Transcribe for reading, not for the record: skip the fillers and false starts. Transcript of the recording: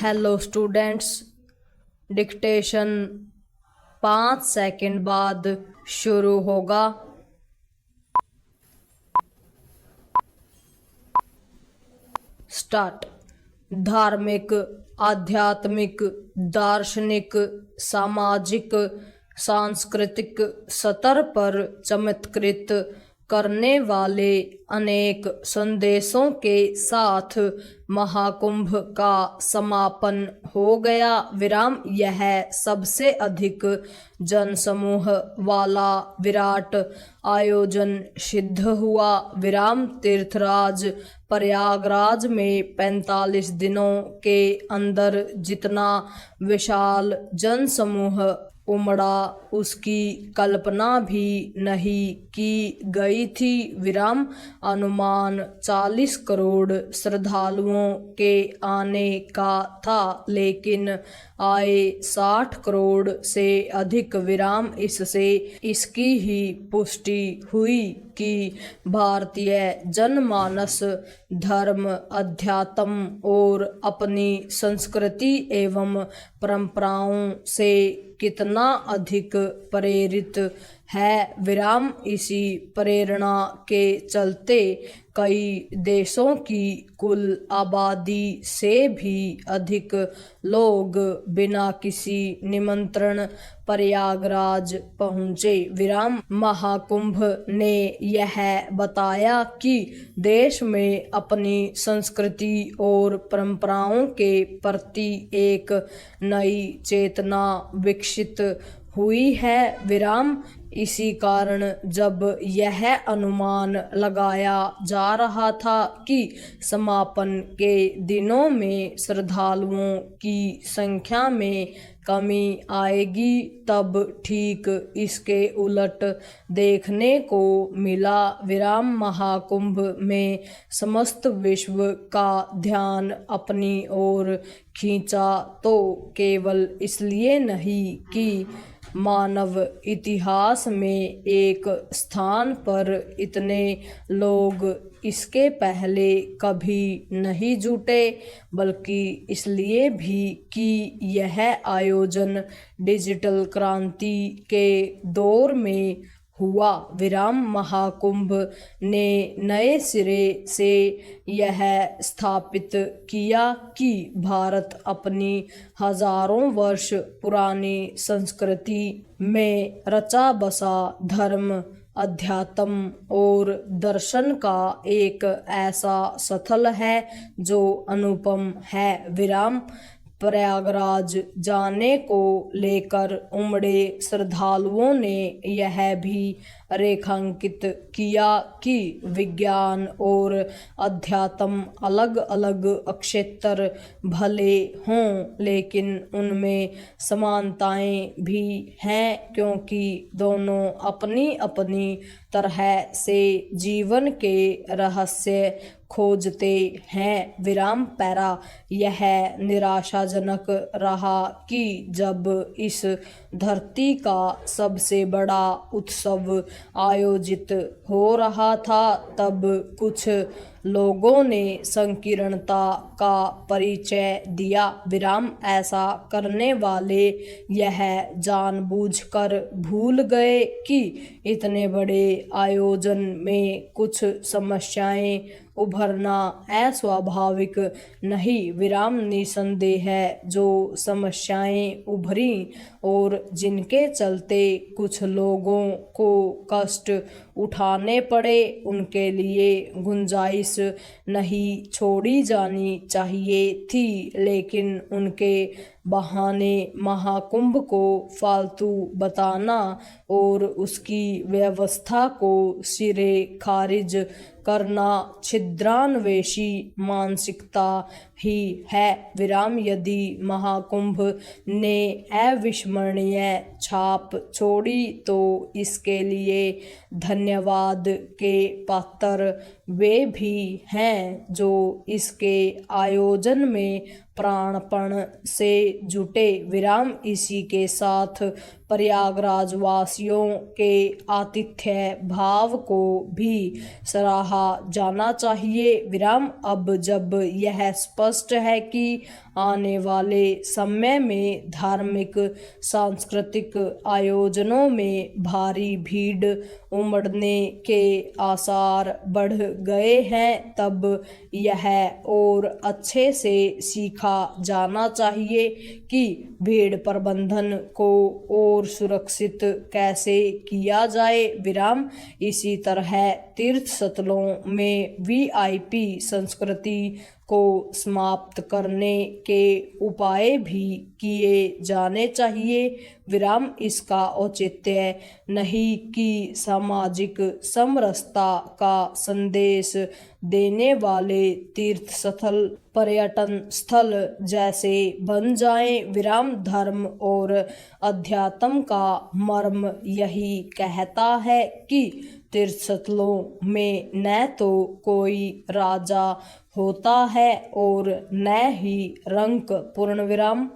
Hello students, dictation 5 second बाद शुरू होगा। स्टार्ट। धार्मिक, आध्यात्मिक, दार्शनिक, सामाजिक, सांस्कृतिक स्तर पर चमत्कृत करने वाले अनेक संदेशों के साथ महाकुंभ का समापन हो गया। यह सबसे अधिक जनसमूह वाला विराट आयोजन सिद्ध हुआ। तीर्थराज प्रयागराज में 45 दिनों के अंदर जितना विशाल जनसमूह उमड़ा उसकी कल्पना भी नहीं की गई थी। अनुमान 40 करोड़ श्रद्धालुओं के आने का था, लेकिन आए 60 करोड़ से अधिक। इससे इसकी ही पुष्टि हुई कि भारतीय जनमानस धर्म, अध्यात्म और अपनी संस्कृति एवं परंपराओं से कितना अधिक प्रेरित है। इसी प्रेरणा के चलते कई देशों की कुल आबादी से भी अधिक लोग बिना किसी निमंत्रण प्रयागराज पहुँचे। महाकुंभ ने यह बताया कि देश में अपनी संस्कृति और परंपराओं के प्रति एक नई चेतना विकसित हुई है। इसी कारण जब यह अनुमान लगाया जा रहा था कि समापन के दिनों में श्रद्धालुओं की संख्या में कमी आएगी, तब ठीक इसके उलट देखने को मिला। महाकुंभ में समस्त विश्व का ध्यान अपनी ओर खींचा तो केवल इसलिए नहीं कि मानव इतिहास में एक स्थान पर इतने लोग इसके पहले कभी नहीं जुटे, बल्कि इसलिए भी कि यह आयोजन डिजिटल क्रांति के दौर में हुआ। महाकुंभ ने नए सिरे से यह स्थापित किया कि भारत अपनी हजारों वर्ष पुरानी संस्कृति में रचा बसा धर्म, अध्यात्म और दर्शन का एक ऐसा स्थल है जो अनुपम है। प्रयागराज जाने को लेकर उमड़े श्रद्धालुओं ने यह भी रेखांकित किया कि विज्ञान और अध्यात्म अलग अलग क्षेत्र भले हों, लेकिन उनमें समानताएं भी हैं, क्योंकि दोनों अपनी अपनी तरह से जीवन के रहस्य खोजते हैं। पैरा यह निराशाजनक रहा कि जब इस धरती का सबसे बड़ा उत्सव आयोजित हो रहा था, तब कुछ लोगों ने संकीर्णता का परिचय दिया। ऐसा करने वाले यह जानबूझकर भूल गए कि इतने बड़े आयोजन में कुछ समस्याएं उभरना अस्वाभाविक नहीं। निसंदेह जो समस्याएं उभरी और जिनके चलते कुछ लोगों को कष्ट उठाने पड़े, उनके लिए गुंजाइश नहीं छोड़ी जानी चाहिए थी, लेकिन उनके बहाने महाकुंभ को फालतू बताना और उसकी व्यवस्था को सिरे खारिज करना छिद्रान्वेषी मानसिकता ही है। यदि महाकुंभ ने अविस्मरणीय छाप छोड़ी तो इसके लिए धन्यवाद के पात्र वे भी हैं जो इसके आयोजन में प्राणपण से जुटे। इसी के साथ प्रयागराज वासियों के आतिथ्य भाव को भी सराहा जाना चाहिए। अब जब यह स्पष्ट है कि आने वाले समय में धार्मिक सांस्कृतिक आयोजनों में भारी भीड़ उमड़ने के आसार बढ़ गए हैं, तब यह और अच्छे से सीखा जाना चाहिए कि भीड़ प्रबंधन को और सुरक्षित कैसे किया जाए। विराम। इसी तरह तीर्थ स्थलों में वीआईपी संस्कृति को समाप्त करने के उपाय भी किए जाने चाहिए। विराम। इसका औचित्य नहीं कि सामाजिक समरसता का संदेश देने वाले तीर्थ स्थल पर्यटन स्थल जैसे बन जाएं। विराम। धर्म और अध्यात्म का मर्म यही कहता है कि तीर्थ स्थलों में न तो कोई राजा होता है और न ही रंक। पूर्ण विराम।